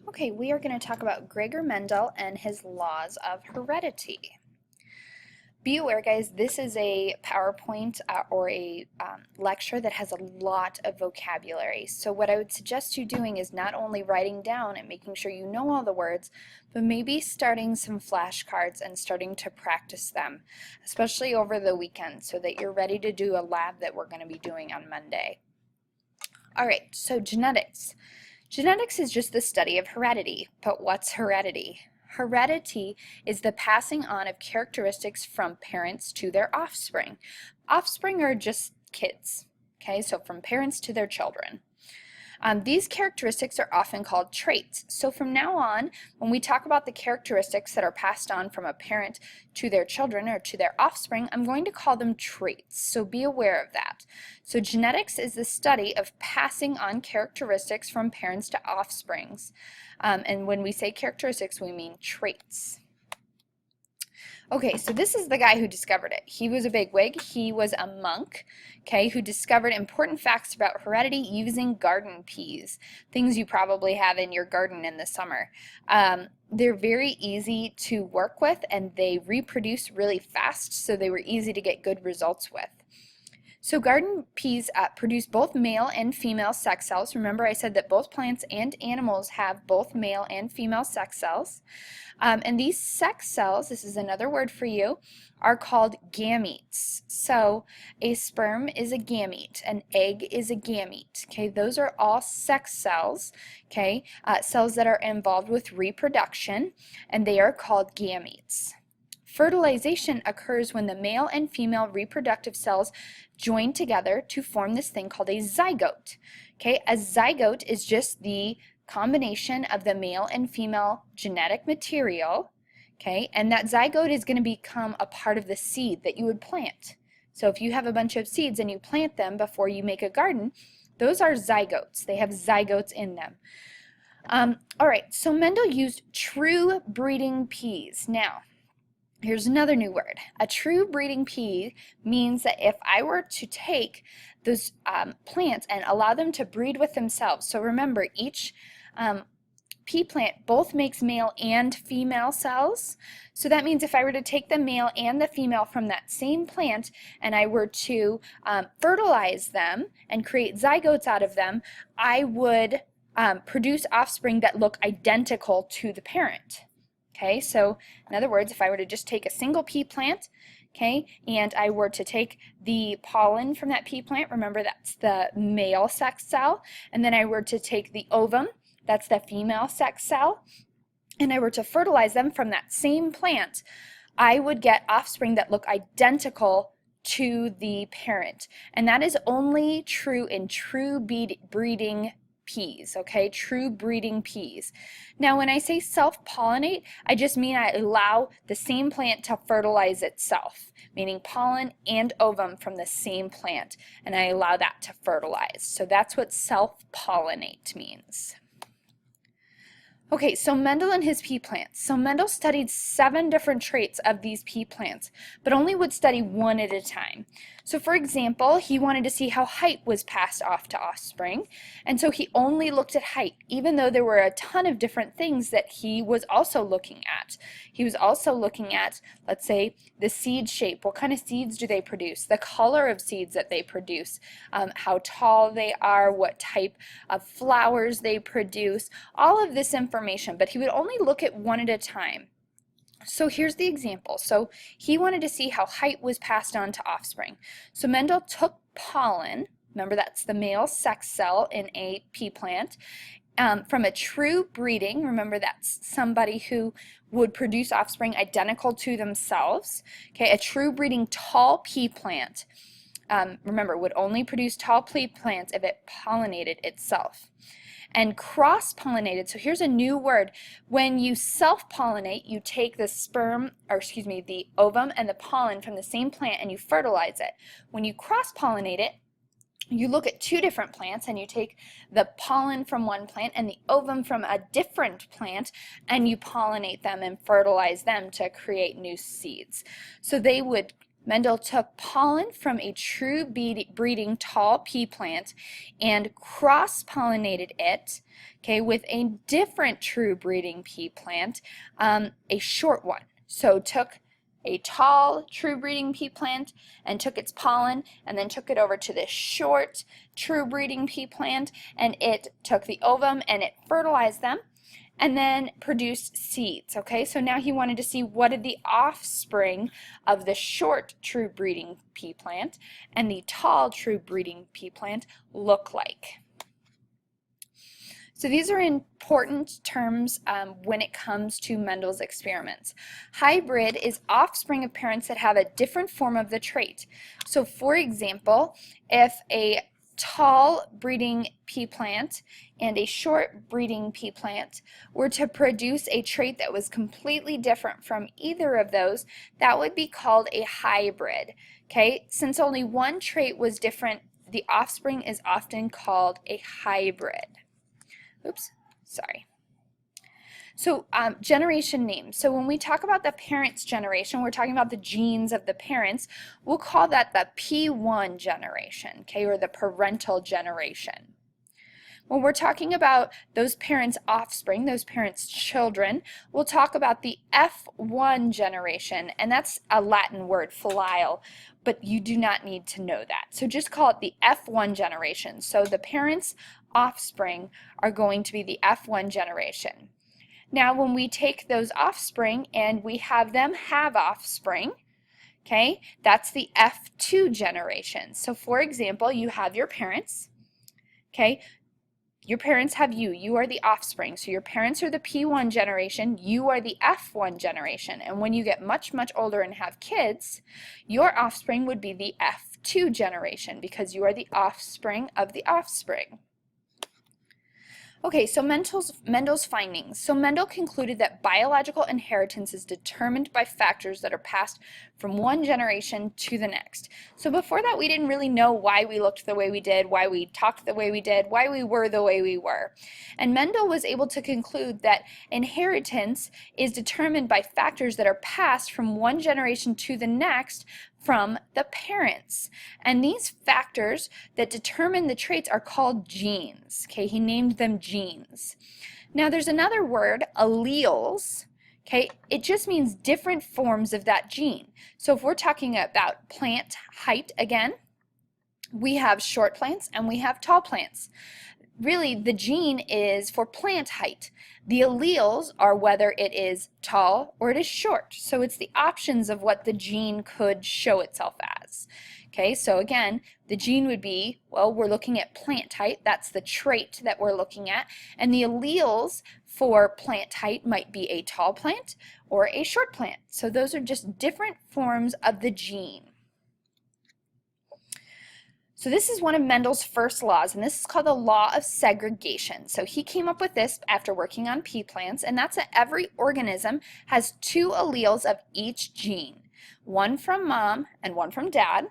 Okay, we are going to talk about Gregor Mendel and his laws of heredity. Be aware, guys, this is a PowerPoint or a lecture that has a lot of vocabulary. So what I would suggest you doing is not only writing down and making sure you know all the words, but maybe starting some flashcards and starting to practice them, especially over the weekend, so that you're ready to do a lab that we're going to be doing on Monday. All right, so genetics. Genetics is just the study of heredity, but what's heredity? Heredity is the passing on of characteristics from parents to their offspring. Offspring are just kids, okay, so from parents to their children. These characteristics are often called traits. So from now on, when we talk about the characteristics that are passed on from a parent to their children or to their offspring, I'm going to call them traits. So be aware of that. So genetics is the study of passing on characteristics from parents to offsprings. And when we say characteristics, we mean traits. Okay, so this is the guy who discovered it. He was a bigwig. He was a monk, okay, who discovered important facts about heredity using garden peas, things you probably have in your garden in the summer. They're very easy to work with, and they reproduce really fast, so they were easy to get good results with. So garden peas produce both male and female sex cells. Remember, I said that both plants and animals have both male and female sex cells. And these sex cells, this is another word for you, are called gametes. So a sperm is a gamete, an egg is a gamete. Okay, those are all sex cells, okay, cells that are involved with reproduction, and they are called gametes. Fertilization occurs when the male and female reproductive cells join together to form this thing called a zygote. Okay, a zygote is just the combination of the male and female genetic material, okay, and that zygote is going to become a part of the seed that you would plant. So if you have a bunch of seeds and you plant them before you make a garden, those are zygotes. They have zygotes in them. All right, so Mendel used true breeding peas. Now, here's another new word. A true breeding pea means that if I were to take those plants and allow them to breed with themselves, so remember each pea plant both makes male and female cells. So that means if I were to take the male and the female from that same plant and I were to fertilize them and create zygotes out of them, I would produce offspring that look identical to the parent. Okay, so in other words, if I were to just take a single pea plant, okay, and I were to take the pollen from that pea plant, remember that's the male sex cell, and then I were to take the ovum, that's the female sex cell, and I were to fertilize them from that same plant, I would get offspring that look identical to the parent. And that is only true in true breeding peas, okay, true breeding peas. Now when I say self-pollinate, I just mean I allow the same plant to fertilize itself, meaning pollen and ovum from the same plant, and I allow that to fertilize. So that's what self-pollinate means. Okay, so Mendel and his pea plants. So Mendel studied 7 different traits of these pea plants, but only would study one at a time. So for example, he wanted to see how height was passed off to offspring, and so he only looked at height, even though there were a ton of different things that he was also looking at. He was also looking at, let's say, the seed shape. What kind of seeds do they produce? The color of seeds that they produce, how tall they are, what type of flowers they produce, all of this information, but he would only look at one at a time. So here's the example. So he wanted to see how height was passed on to offspring. So Mendel took pollen, remember that's the male sex cell in a pea plant, from a true breeding, remember that's somebody who would produce offspring identical to themselves, okay, a true breeding tall pea plant, remember, would only produce tall pea plants if it pollinated itself. And cross-pollinated, so here's a new word. When you self-pollinate, you take the the ovum and the pollen from the same plant and you fertilize it. When you cross-pollinate it, you look at 2 different plants and you take the pollen from one plant and the ovum from a different plant and you pollinate them and fertilize them to create new seeds. So they would Mendel took pollen from a true breeding tall pea plant and cross-pollinated it, okay, with a different true breeding pea plant, a short one. So took a tall true breeding pea plant and took its pollen and then took it over to this short true breeding pea plant, and it took the ovum and it fertilized them and then produced seeds. Okay, so now he wanted to see what did the offspring of the short true breeding pea plant and the tall true breeding pea plant look like. So these are important terms when it comes to Mendel's experiments. Hybrid is offspring of parents that have a different form of the trait. So for example, if a tall breeding pea plant and a short breeding pea plant were to produce a trait that was completely different from either of those, that would be called a hybrid. Okay, since only one trait was different, the offspring is often called a hybrid. Oops, sorry. So generation names. So when we talk about the parents' generation, we're talking about the genes of the parents. We'll call that the P1 generation, okay, or the parental generation. When we're talking about those parents' offspring, those parents' children, we'll talk about the F1 generation, and that's a Latin word, filial, but you do not need to know that. So just call it the F1 generation. So the parents' offspring are going to be the F1 generation. Now when we take those offspring and we have them have offspring, okay, that's the F2 generation. So for example, you have your parents, okay, your parents have you. You are the offspring. So your parents are the P1 generation. You are the F1 generation. And when you get much, much older and have kids, your offspring would be the F2 generation because you are the offspring of the offspring. Okay, so Mendel's findings. So Mendel concluded that biological inheritance is determined by factors that are passed from one generation to the next. So before that, we didn't really know why we looked the way we did, why we talked the way we did, why we were the way we were. And Mendel was able to conclude that inheritance is determined by factors that are passed from one generation to the next from the parents. And these factors that determine the traits are called genes. Okay, he named them genes. Now there's another word, alleles. Okay, it just means different forms of that gene. So if we're talking about plant height again, we have short plants and we have tall plants. Really, the gene is for plant height. The alleles are whether it is tall or it is short. So it's the options of what the gene could show itself as. Okay, so again, the gene would be, well, we're looking at plant height. That's the trait that we're looking at. And the alleles for plant height might be a tall plant or a short plant. So those are just different forms of the gene. So this is one of Mendel's first laws, and this is called the law of segregation. So he came up with this after working on pea plants, and that's that every organism has two alleles of each gene, one from mom and one from dad.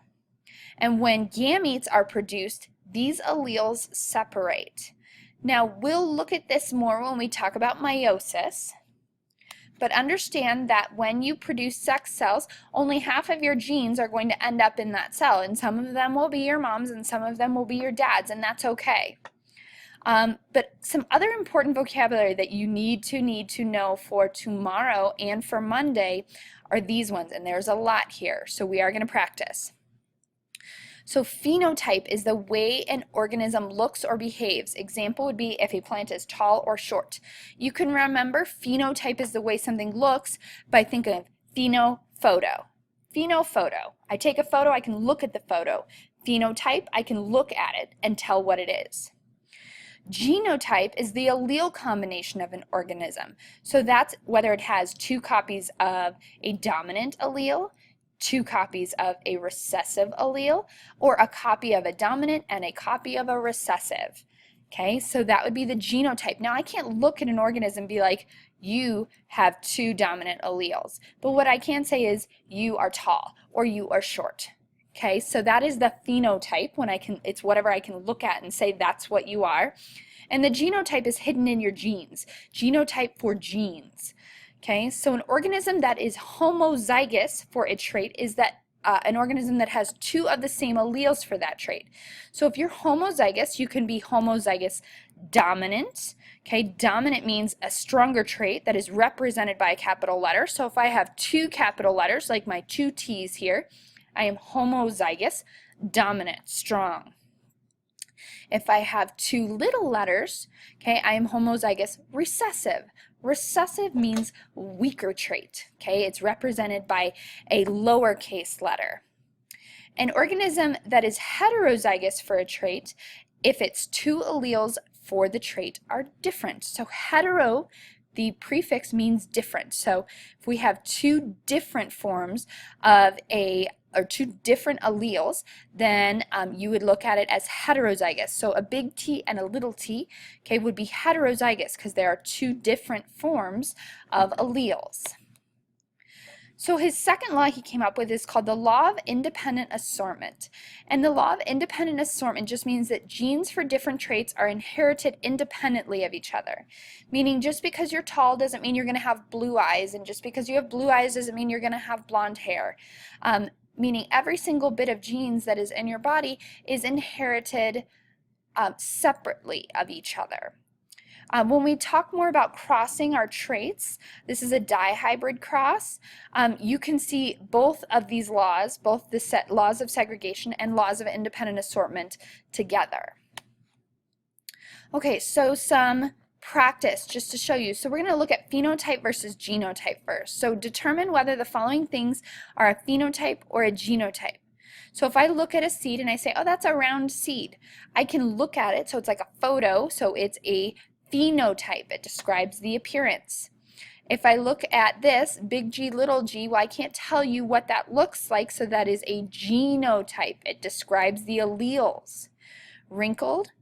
And when gametes are produced, these alleles separate. Now we'll look at this more when we talk about meiosis. But understand that when you produce sex cells, only half of your genes are going to end up in that cell, and some of them will be your mom's and some of them will be your dad's, and that's okay. But some other important vocabulary that you need to know for tomorrow and for Monday are these ones, and there's a lot here, so we are going to practice. So phenotype is the way an organism looks or behaves. Example would be if a plant is tall or short. You can remember phenotype is the way something looks by thinking of phenophoto. Phenophoto. I take a photo, I can look at the photo. Phenotype, I can look at it and tell what it is. Genotype is the allele combination of an organism. So that's whether it has two copies of a dominant allele, two copies of a recessive allele, or a copy of a dominant and a copy of a recessive. Okay, so that would be the genotype. Now I can't look at an organism and be like, you have two dominant alleles. But what I can say is you are tall or you are short. Okay, so that is the phenotype when it's whatever I can look at and say that's what you are. And the genotype is hidden in your genes. Genotype for genes. Okay, so an organism that is homozygous for a trait is that an organism that has two of the same alleles for that trait. So if you're homozygous, you can be homozygous dominant. Okay, dominant means a stronger trait that is represented by a capital letter. So if I have two capital letters, like my two T's here, I am homozygous dominant, strong. If I have two little letters, okay, I am homozygous recessive. Recessive means weaker trait, okay? It's represented by a lowercase letter. An organism that is heterozygous for a trait, if its two alleles for the trait are different. So hetero, the prefix means different. So if we have two different forms of or two different alleles, then you would look at it as heterozygous. So a big T and a little t, okay, would be heterozygous because there are two different forms of alleles. So his second law he came up with is called the law of independent assortment. And the law of independent assortment just means that genes for different traits are inherited independently of each other. Meaning just because you're tall doesn't mean you're going to have blue eyes, and just because you have blue eyes doesn't mean you're going to have blonde hair. Meaning every single bit of genes that is in your body is inherited separately of each other. When we talk more about crossing our traits, this is a dihybrid cross. You can see both of these laws, both the laws of segregation and laws of independent assortment together. Okay, so some practice just to show you. So we're going to look at phenotype versus genotype first. So determine whether the following things are a phenotype or a genotype. So if I look at a seed and I say, oh, that's a round seed, I can look at it, so it's like a photo, so it's a phenotype. It describes the appearance. If I look at this, big G, little g, well, I can't tell you what that looks like, so that is a genotype. It describes the alleles. Wrinkled,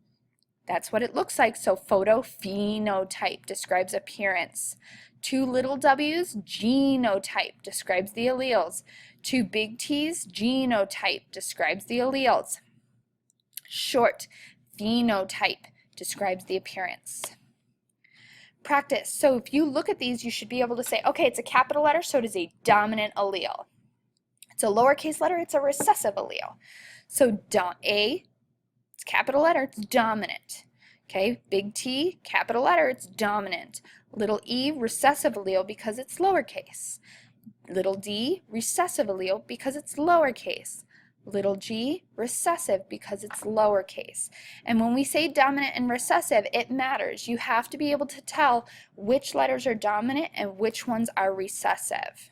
that's what it looks like, so photophenotype describes appearance. Two little w's, genotype, describes the alleles. Two big T's, genotype, describes the alleles. Short, phenotype, describes the appearance. Practice. So if you look at these, you should be able to say, okay, it's a capital letter, so it is a dominant allele. It's a lowercase letter, it's a recessive allele. So A, it's capital letter, it's dominant. Okay, big T, capital letter, it's dominant. Little e, recessive allele because it's lowercase. Little d, recessive allele because it's lowercase. Little g, recessive because it's lowercase. And when we say dominant and recessive, it matters. You have to be able to tell which letters are dominant and which ones are recessive.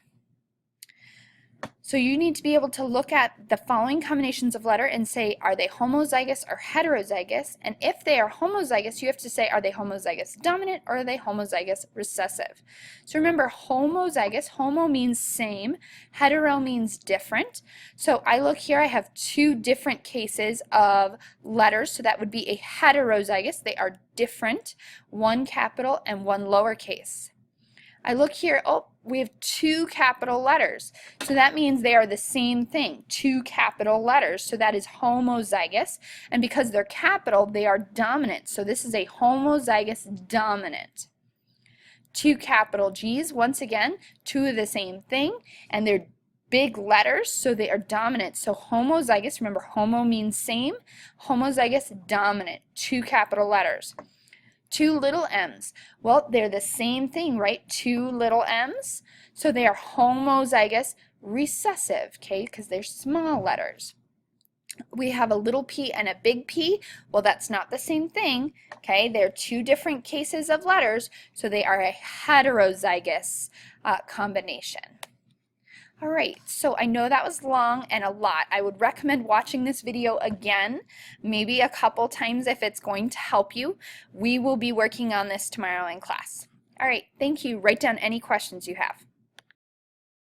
So you need to be able to look at the following combinations of letter and say, are they homozygous or heterozygous? And if they are homozygous, you have to say, are they homozygous dominant or are they homozygous recessive? So remember, homozygous, homo means same, hetero means different. So I look here, I have two different cases of letters, so that would be a heterozygous. They are different, one capital and one lowercase. I look here, oh, we have two capital letters. So that means they are the same thing, two capital letters. So that is homozygous. And because they're capital, they are dominant. So this is a homozygous dominant. Two capital G's, once again, two of the same thing. And they're big letters, so they are dominant. So homozygous, remember homo means same. Homozygous dominant, two capital letters. Two little m's. Well, they're the same thing, right? Two little m's. So they are homozygous recessive, okay, because they're small letters. We have a little p and a big P. Well, that's not the same thing, okay? They're two different cases of letters, so they are a heterozygous combination. All right, so I know that was long and a lot. I would recommend watching this video again, maybe a couple times if it's going to help you. We will be working on this tomorrow in class. All right, thank you. Write down any questions you have.